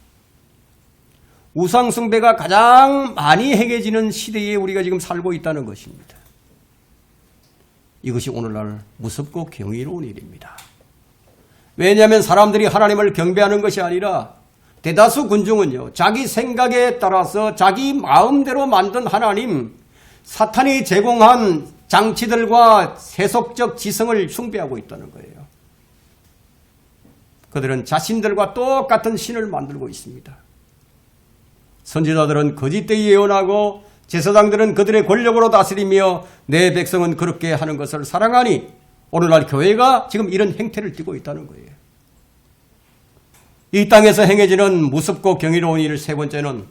우상숭배가 가장 많이 행해지는 시대에 우리가 지금 살고 있다는 것입니다. 이것이 오늘날 무섭고 경이로운 일입니다. 왜냐하면 사람들이 하나님을 경배하는 것이 아니라 대다수 군중은요, 자기 생각에 따라서 자기 마음대로 만든 하나님, 사탄이 제공한 장치들과 세속적 지성을 숭배하고 있다는 거예요. 그들은 자신들과 똑같은 신을 만들고 있습니다. 선지자들은 거짓되이 예언하고 제사장들은 그들의 권력으로 다스리며 내 백성은 그렇게 하는 것을 사랑하니 오늘날 교회가 지금 이런 행태를 띠고 있다는 거예요. 이 땅에서 행해지는 무섭고 경이로운 일 세 번째는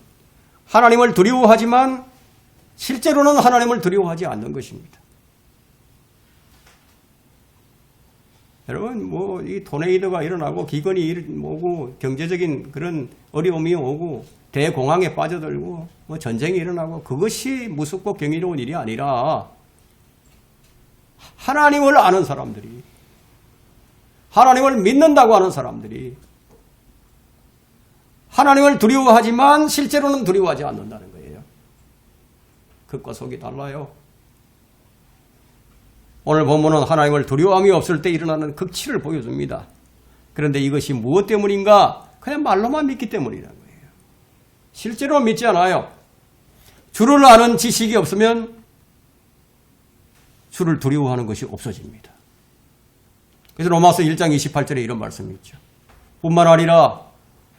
하나님을 두려워하지만 실제로는 하나님을 두려워하지 않는 것입니다. 여러분, 이 토네이도가 일어나고 기근이 오고 경제적인 그런 어려움이 오고 대공황에 빠져들고 전쟁이 일어나고 그것이 무섭고 경이로운 일이 아니라 하나님을 아는 사람들이, 하나님을 믿는다고 하는 사람들이 하나님을 두려워하지만 실제로는 두려워하지 않는다는 거예요. 겉과 속이 달라요. 오늘 본문은 하나님을 두려움이 없을 때 일어나는 극치를 보여줍니다. 그런데 이것이 무엇 때문인가? 그냥 말로만 믿기 때문이라는 거예요. 실제로 믿지 않아요. 주를 아는 지식이 없으면 주를 두려워하는 것이 없어집니다. 그래서 로마서 1장 28절에 이런 말씀이 있죠. 뿐만 아니라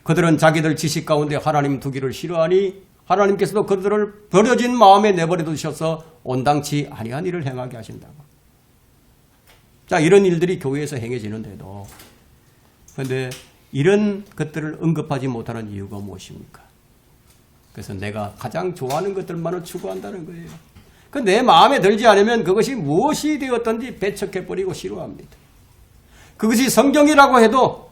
그들은 자기들 지식 가운데 하나님 두기를 싫어하니 하나님께서도 그들을 버려진 마음에 내버려 두셔서 온당치 아니한 일을 행하게 하신다고. 자, 이런 일들이 교회에서 행해지는데도 그런데 이런 것들을 언급하지 못하는 이유가 무엇입니까? 그래서 내가 가장 좋아하는 것들만을 추구한다는 거예요. 그 내 마음에 들지 않으면 그것이 무엇이 되었든지 배척해버리고 싫어합니다. 그것이 성경이라고 해도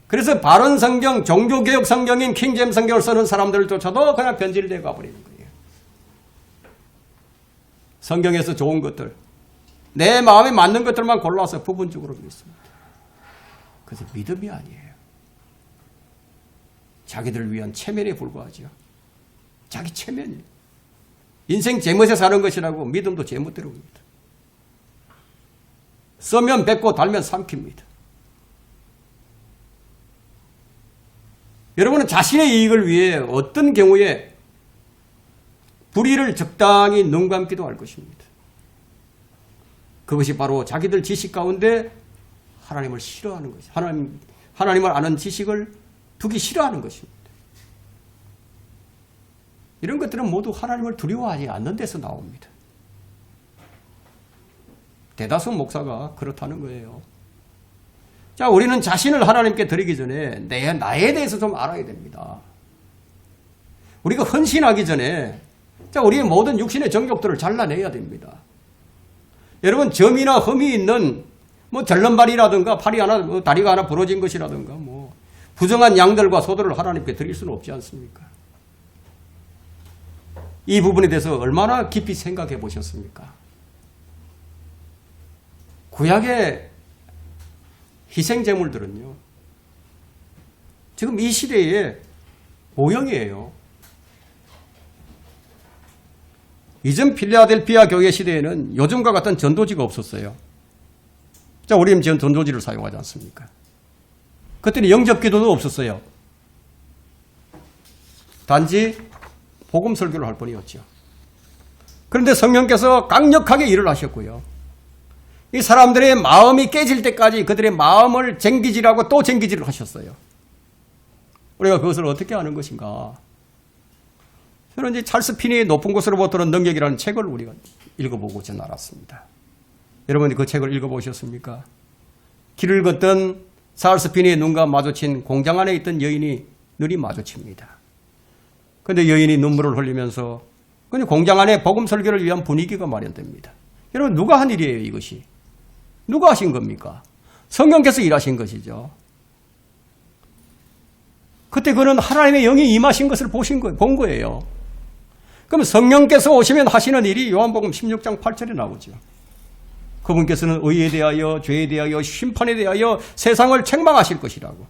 그래서 바른 성경, 종교개혁 성경인 킹제임 성경을 쓰는 사람들조차도 그냥 변질되어 가버리는 거예요. 성경에서 좋은 것들, 내 마음에 맞는 것들만 골라서 부분적으로 믿습니다. 그래서 믿음이 아니에요. 자기들을 위한 체면에 불과하죠. 자기 체면이에요. 인생 제멋에 사는 것이라고 믿음도 제멋대로입니다. 써면 뱉고 달면 삼킵니다. 여러분은 자신의 이익을 위해 어떤 경우에 불의를 적당히 눈 감기도 할 것입니다. 그것이 바로 자기들 지식 가운데 하나님을 싫어하는 것이죠. 하나님을 아는 지식을 두기 싫어하는 것입니다. 이런 것들은 모두 하나님을 두려워하지 않는 데서 나옵니다. 대다수 목사가 그렇다는 거예요. 자, 우리는 자신을 하나님께 드리기 전에 나에 대해서 좀 알아야 됩니다. 우리가 헌신하기 전에 자, 우리의 모든 육신의 정욕들을 잘라내야 됩니다. 여러분, 점이나 흠이 있는 뭐 절름발이라든가 팔이 하나, 다리가 하나 부러진 것이라든가 뭐 부정한 양들과 소들을 하나님께 드릴 수는 없지 않습니까? 이 부분에 대해서 얼마나 깊이 생각해 보셨습니까? 구약의 희생제물들은요, 지금 이 시대의 모형이에요. 이전 필라델피아 교회 시대에는 요즘과 같은 전도지가 없었어요. 자, 우리는 지금 전도지를 사용하지 않습니까? 그때는 영접 기도도 없었어요. 단지 복음 설교를 할 뿐이었죠. 그런데 성령께서 강력하게 일을 하셨고요. 이 사람들의 마음이 깨질 때까지 그들의 마음을 쟁기질하고 또 쟁기질을 하셨어요. 우리가 그것을 어떻게 하는 것인가? 저는 이제 찰스 피니의 높은 곳으로부터는 능력이라는 책을 우리가 읽어보고 전 알았습니다. 여러분이 그 책을 읽어보셨습니까? 길을 걷던 찰스 피니의 눈과 마주친 공장 안에 있던 여인이 눈이 마주칩니다. 그런데 여인이 눈물을 흘리면서 공장 안에 복음 설교를 위한 분위기가 마련됩니다. 여러분, 누가 한 일이에요, 이것이? 누가 하신 겁니까? 성령께서 일하신 것이죠. 그때 그는 하나님의 영이 임하신 것을 본 거예요. 그럼 성령께서 오시면 하시는 일이 요한복음 16장 8절에 나오죠. 그분께서는 의에 대하여, 죄에 대하여, 심판에 대하여 세상을 책망하실 것이라고.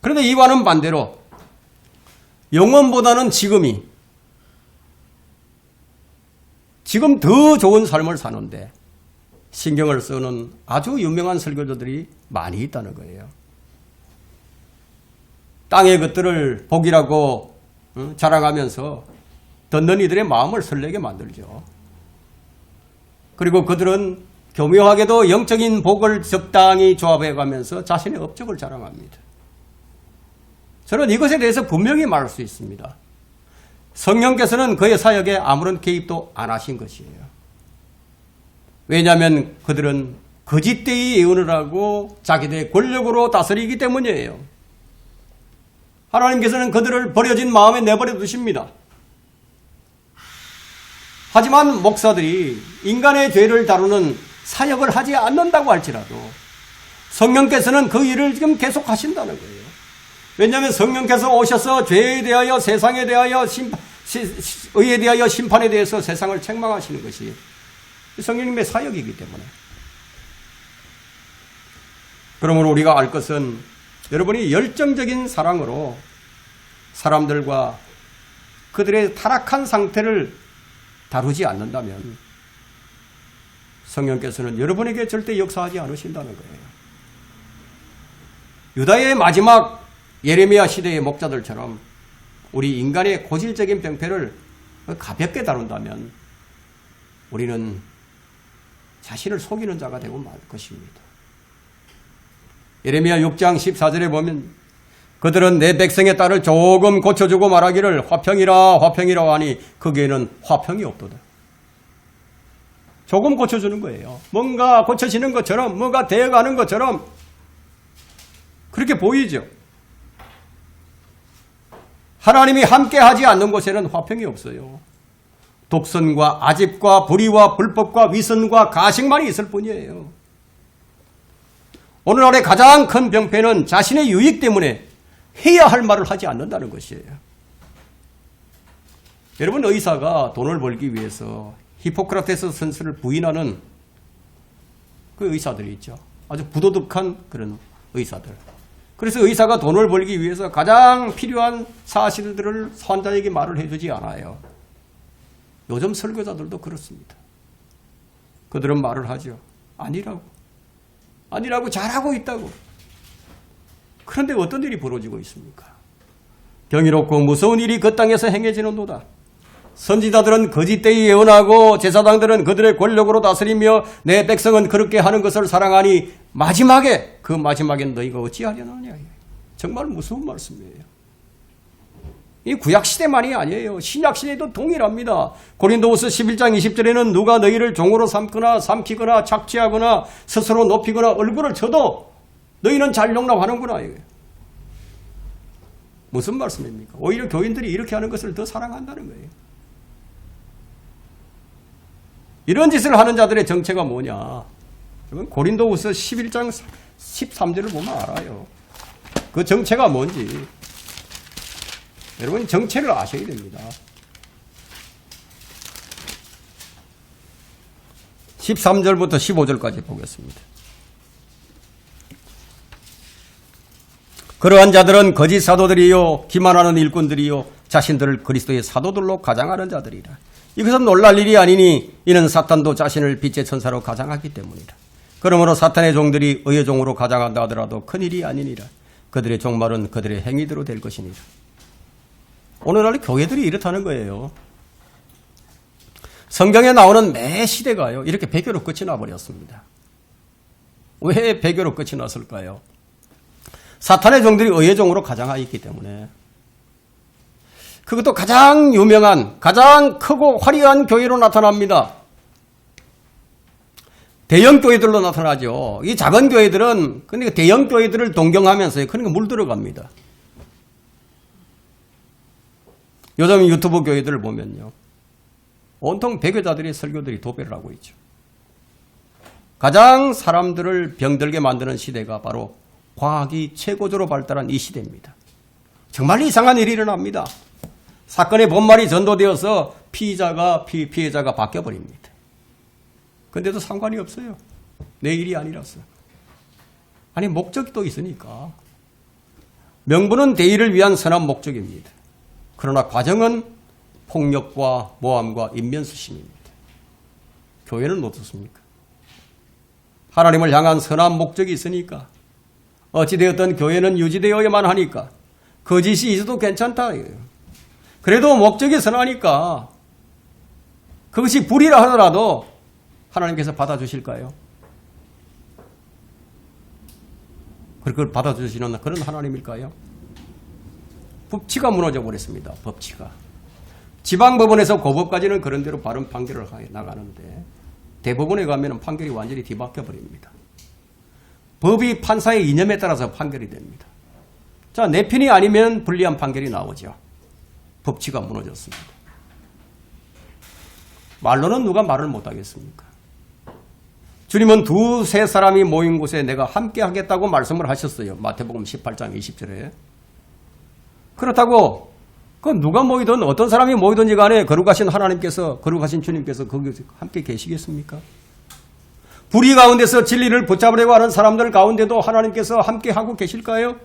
그런데 이와는 반대로 영원보다는 지금 더 좋은 삶을 사는데 신경을 쓰는 아주 유명한 설교자들이 많이 있다는 거예요. 땅의 것들을 복이라고 자랑하면서 듣는 이들의 마음을 설레게 만들죠. 그리고 그들은 교묘하게도 영적인 복을 적당히 조합해가면서 자신의 업적을 자랑합니다. 저는 이것에 대해서 분명히 말할 수 있습니다. 성령께서는 그의 사역에 아무런 개입도 안 하신 것이에요. 왜냐하면 그들은 거짓되이 예언을 하고 자기들의 권력으로 다스리기 때문이에요. 하나님께서는 그들을 버려진 마음에 내버려 두십니다. 하지만 목사들이 인간의 죄를 다루는 사역을 하지 않는다고 할지라도 성령께서는 그 일을 지금 계속 하신다는 거예요. 왜냐하면 성령께서 오셔서 죄에 대하여, 세상에 대하여, 의에 대하여, 심판에 대해서 세상을 책망하시는 것이 성령님의 사역이기 때문에. 그러므로 우리가 알 것은 여러분이 열정적인 사랑으로 사람들과 그들의 타락한 상태를 다루지 않는다면 성령께서는 여러분에게 절대 역사하지 않으신다는 거예요. 유다의 마지막 예레미야 시대의 목자들처럼 우리 인간의 고질적인 병폐를 가볍게 다룬다면 우리는 자신을 속이는 자가 되고 말 것입니다. 예레미야 6장 14절에 보면 그들은 내 백성의 딸을 조금 고쳐주고 말하기를 화평이라 화평이라 하니 거기에는 화평이 없도다. 조금 고쳐주는 거예요. 뭔가 고쳐지는 것처럼, 뭔가 되어가는 것처럼 그렇게 보이죠. 하나님이 함께하지 않는 곳에는 화평이 없어요. 독선과 아집과 불의와 불법과 위선과 가식만이 있을 뿐이에요. 오늘날의 가장 큰 병폐는 자신의 유익 때문에 해야 할 말을 하지 않는다는 것이에요. 여러분, 의사가 돈을 벌기 위해서 히포크라테스 선수를 부인하는 그 의사들이 있죠. 아주 부도덕한 그런 의사들. 그래서 의사가 돈을 벌기 위해서 가장 필요한 사실들을 환자에게 말을 해주지 않아요. 요즘 설교자들도 그렇습니다. 그들은 말을 하죠. 아니라고 잘하고 있다고. 그런데 어떤 일이 벌어지고 있습니까? 경이롭고 무서운 일이 그 땅에서 행해지는도다. 선지자들은 거짓되이 예언하고 제사장들은 그들의 권력으로 다스리며 내 백성은 그렇게 하는 것을 사랑하니 그 마지막엔 너희가 어찌하려느냐. 정말 무서운 말씀이에요. 이 구약시대만이 아니에요. 신약시대도 동일합니다. 고린도후서 11장 20절에는 누가 너희를 종으로 삼거나 삼키거나 착취하거나 스스로 높이거나 얼굴을 쳐도 너희는 잘 용납하는구나. 무슨 말씀입니까? 오히려 교인들이 이렇게 하는 것을 더 사랑한다는 거예요. 이런 짓을 하는 자들의 정체가 뭐냐? 고린도후서 11장 13절을 보면 알아요. 그 정체가 뭔지. 여러분 정체를 아셔야 됩니다. 13절부터 15절까지 보겠습니다. 그러한 자들은 거짓 사도들이요 기만하는 일꾼들이요 자신들을 그리스도의 사도들로 가장하는 자들이라. 이것은 놀랄 일이 아니니 이는 사탄도 자신을 빛의 천사로 가장하기 때문이라. 그러므로 사탄의 종들이 의의 종으로 가장한다 하더라도 큰일이 아니니라. 그들의 종말은 그들의 행위대로 될 것이니라. 오늘날 교회들이 이렇다는 거예요. 성경에 나오는 매 시대가요 이렇게 배교로 끝이 나버렸습니다. 왜 배교로 끝이 났을까요? 사탄의 종들이 의의 종으로 가장하여 있기 때문에. 그것도 가장 유명한 가장 크고 화려한 교회로 나타납니다. 대형 교회들로 나타나죠. 이 작은 교회들은 그러니까 대형 교회들을 동경하면서요. 그러니까 물들어갑니다. 요즘 유튜브 교회들을 보면요. 온통 배교자들의 설교들이 도배를 하고 있죠. 가장 사람들을 병들게 만드는 시대가 바로 과학이 최고조로 발달한 이 시대입니다. 정말 이상한 일이 일어납니다. 사건의 본말이 전도되어서 피해자가 바뀌어버립니다. 그런데도 상관이 없어요. 내 일이 아니라서. 아니 목적이 또 있으니까. 명분은 대의를 위한 선한 목적입니다. 그러나 과정은 폭력과 모함과 인면수심입니다. 교회는 어떻습니까? 하나님을 향한 선한 목적이 있으니까 어찌되었든 교회는 유지되어야만 하니까 거짓이 있어도 괜찮다. 그래도 목적이 선하니까 그것이 불이라 하더라도 하나님께서 받아주실까요? 그걸 받아주시는 그런 하나님일까요? 법치가 무너져 버렸습니다. 법치가. 지방법원에서 고법까지는 그런 대로 바른 판결을 나가는데 대법원에 가면 판결이 완전히 뒤바뀌어 버립니다. 법이 판사의 이념에 따라서 판결이 됩니다. 자, 내 편이 아니면 불리한 판결이 나오죠. 법치가 무너졌습니다. 말로는 누가 말을 못하겠습니까? 주님은 두세 사람이 모인 곳에 내가 함께 하겠다고 말씀을 하셨어요. 마태복음 18장 20절에. 그렇다고 그 누가 모이든 어떤 사람이 모이든지 간에 거룩하신 하나님께서 거룩하신 주님께서 거기서 함께 계시겠습니까? 불의 가운데서 진리를 붙잡으려고 하는 사람들 가운데도 하나님께서 함께 하고 계실까요?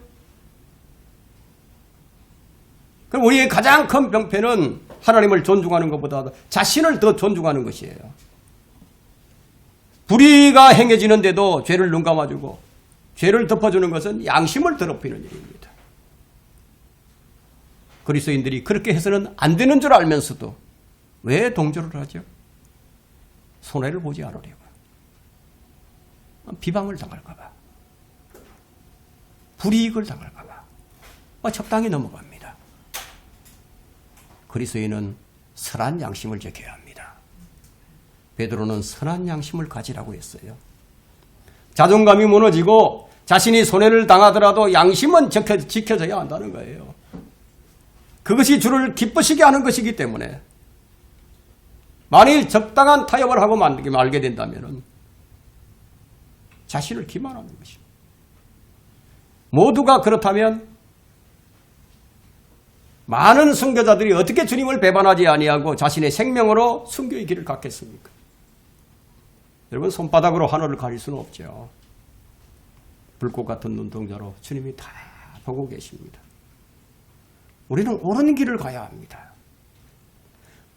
그럼 우리의 가장 큰 병폐는 하나님을 존중하는 것보다 자신을 더 존중하는 것이에요. 불의가 행해지는데도 죄를 눈 감아주고 죄를 덮어주는 것은 양심을 더럽히는 일입니다. 그리스도인들이 그렇게 해서는 안 되는 줄 알면서도 왜 동조를 하죠? 손해를 보지 않으려고. 비방을 당할까 봐. 불이익을 당할까 봐. 적당히 넘어갑니다. 그리스도인은 선한 양심을 지켜야 합니다. 베드로는 선한 양심을 가지라고 했어요. 자존감이 무너지고 자신이 손해를 당하더라도 양심은 지켜져야 한다는 거예요. 그것이 주를 기쁘시게 하는 것이기 때문에 만일 적당한 타협을 하고 말게 된다면 자신을 기만하는 것입니다. 모두가 그렇다면 많은 순교자들이 어떻게 주님을 배반하지 아니하고 자신의 생명으로 순교의 길을 갖겠습니까? 여러분 손바닥으로 하늘을 가릴 수는 없죠. 불꽃 같은 눈동자로 주님이 다 보고 계십니다. 우리는 옳은 길을 가야 합니다.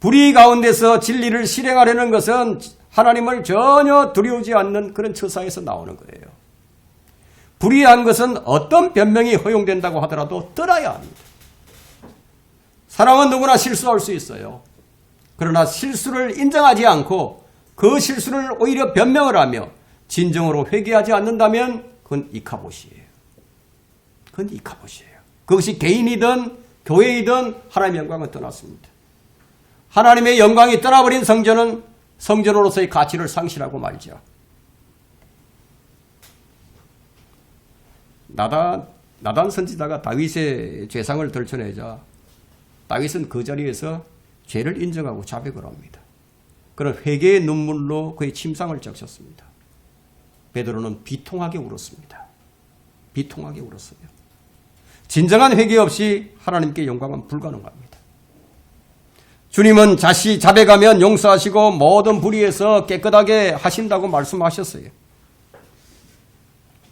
불의 가운데서 진리를 실행하려는 것은 하나님을 전혀 두려우지 않는 그런 처사에서 나오는 거예요. 불의한 것은 어떤 변명이 허용된다고 하더라도 떠나야 합니다. 사람은 누구나 실수할 수 있어요. 그러나 실수를 인정하지 않고 그 실수를 오히려 변명을 하며 진정으로 회개하지 않는다면 그건 이카봇이에요. 그건 이카봇이에요. 그것이 개인이든 교회이든 하나님의 영광은 떠났습니다. 하나님의 영광이 떠나버린 성전은 성전으로서의 가치를 상실하고 말죠. 나단 선지자가 다윗의 죄상을 들춰내자 다윗은 그 자리에서 죄를 인정하고 자백을 합니다. 그런 회개의 눈물로 그의 침상을 적셨습니다. 베드로는 비통하게 울었습니다. 비통하게 울었어요. 진정한 회개 없이 하나님께 영광은 불가능합니다. 주님은 자시 자백하면 용서하시고 모든 불의에서 깨끗하게 하신다고 말씀하셨어요.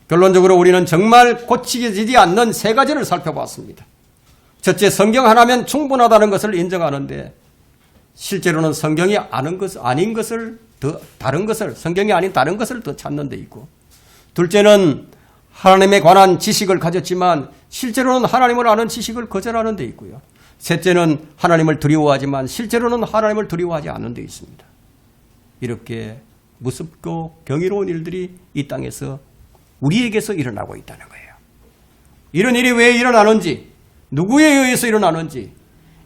결론적으로 우리는 정말 고치지 않는 세 가지를 살펴봤습니다. 첫째, 성경 하나면 충분하다는 것을 인정하는데 실제로는 성경이 아닌 것을 다른 것을 성경이 아닌 다른 것을 더 찾는 데 있고, 둘째는 하나님에 관한 지식을 가졌지만 실제로는 하나님을 아는 지식을 거절하는 데 있고요. 셋째는 하나님을 두려워하지만 실제로는 하나님을 두려워하지 않는 데 있습니다. 이렇게 무섭고 경이로운 일들이 이 땅에서 우리에게서 일어나고 있다는 거예요. 이런 일이 왜 일어나는지, 누구에 의해서 일어나는지,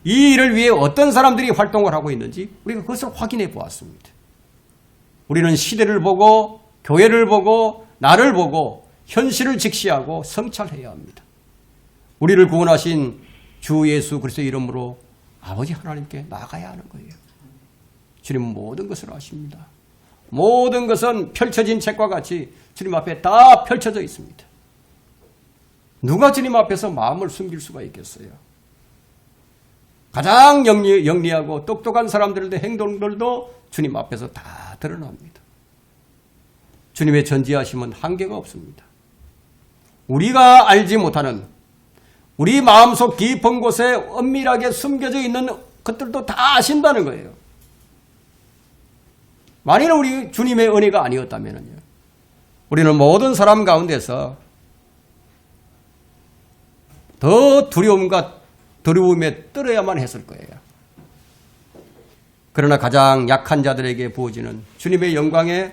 이 일을 위해 어떤 사람들이 활동을 하고 있는지 우리가 그것을 확인해 보았습니다. 우리는 시대를 보고 교회를 보고 나를 보고 현실을 직시하고 성찰해야 합니다. 우리를 구원하신 주 예수 그리스도의 이름으로 아버지 하나님께 나아가야 하는 거예요. 주님은 모든 것을 아십니다. 모든 것은 펼쳐진 책과 같이 주님 앞에 다 펼쳐져 있습니다. 누가 주님 앞에서 마음을 숨길 수가 있겠어요? 가장 영리하고 똑똑한 사람들의 행동들도 주님 앞에서 다 드러납니다. 주님의 전지하심은 한계가 없습니다. 우리가 알지 못하는 우리 마음속 깊은 곳에 엄밀하게 숨겨져 있는 것들도 다 아신다는 거예요. 만일 우리 주님의 은혜가 아니었다면요, 우리는 모든 사람 가운데서 더 두려움에 떨어야만 했을 거예요. 그러나 가장 약한 자들에게 부어지는 주님의 영광에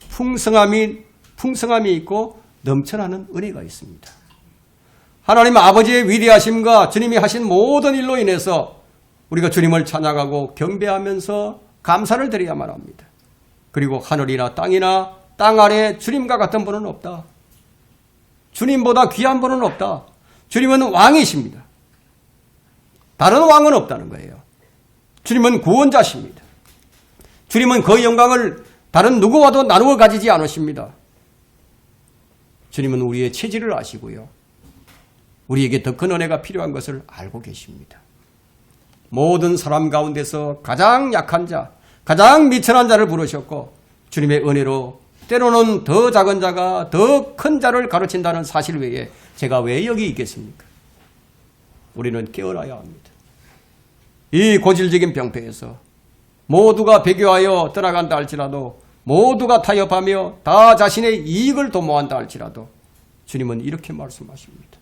풍성함이 있고 넘쳐나는 은혜가 있습니다. 하나님 아버지의 위대하심과 주님이 하신 모든 일로 인해서 우리가 주님을 찬양하고 경배하면서 감사를 드려야만 합니다. 그리고 하늘이나 땅이나 땅 아래 주님과 같은 분은 없다. 주님보다 귀한 분은 없다. 주님은 왕이십니다. 다른 왕은 없다는 거예요. 주님은 구원자십니다. 주님은 그 영광을 다른 누구와도 나누어 가지지 않으십니다. 주님은 우리의 체질을 아시고요, 우리에게 더 큰 은혜가 필요한 것을 알고 계십니다. 모든 사람 가운데서 가장 약한 자, 가장 미천한 자를 부르셨고 주님의 은혜로 때로는 더 작은 자가 더 큰 자를 가르친다는 사실 외에 제가 왜 여기 있겠습니까? 우리는 깨어나야 합니다. 이 고질적인 병폐에서 모두가 배교하여 떠나간다 할지라도, 모두가 타협하며 다 자신의 이익을 도모한다 할지라도 주님은 이렇게 말씀하십니다.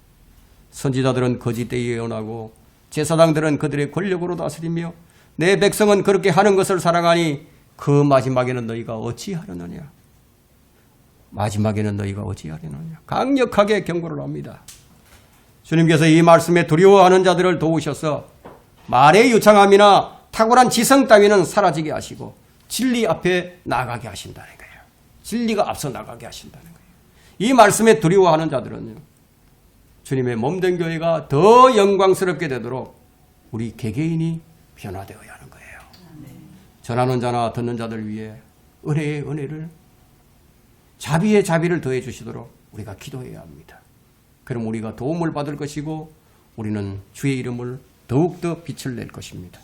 선지자들은 거짓되이 예언하고 제사장들은 그들의 권력으로 다스리며 내 백성은 그렇게 하는 것을 사랑하니 그 마지막에는 너희가 어찌하려느냐. 마지막에는 너희가 어찌하려느냐. 강력하게 경고를 합니다. 주님께서 이 말씀에 두려워하는 자들을 도우셔서 말의 유창함이나 탁월한 지성 따위는 사라지게 하시고 진리 앞에 나가게 하신다는 거예요. 진리가 앞서 나가게 하신다는 거예요. 이 말씀에 두려워하는 자들은요, 주님의 몸된 교회가 더 영광스럽게 되도록 우리 개개인이 변화되어야 하는 거예요. 전하는 자나 듣는 자들 위해 은혜의 은혜를, 자비의 자비를 더해 주시도록 우리가 기도해야 합니다. 그럼 우리가 도움을 받을 것이고 우리는 주의 이름을 더욱더 빛을 낼 것입니다.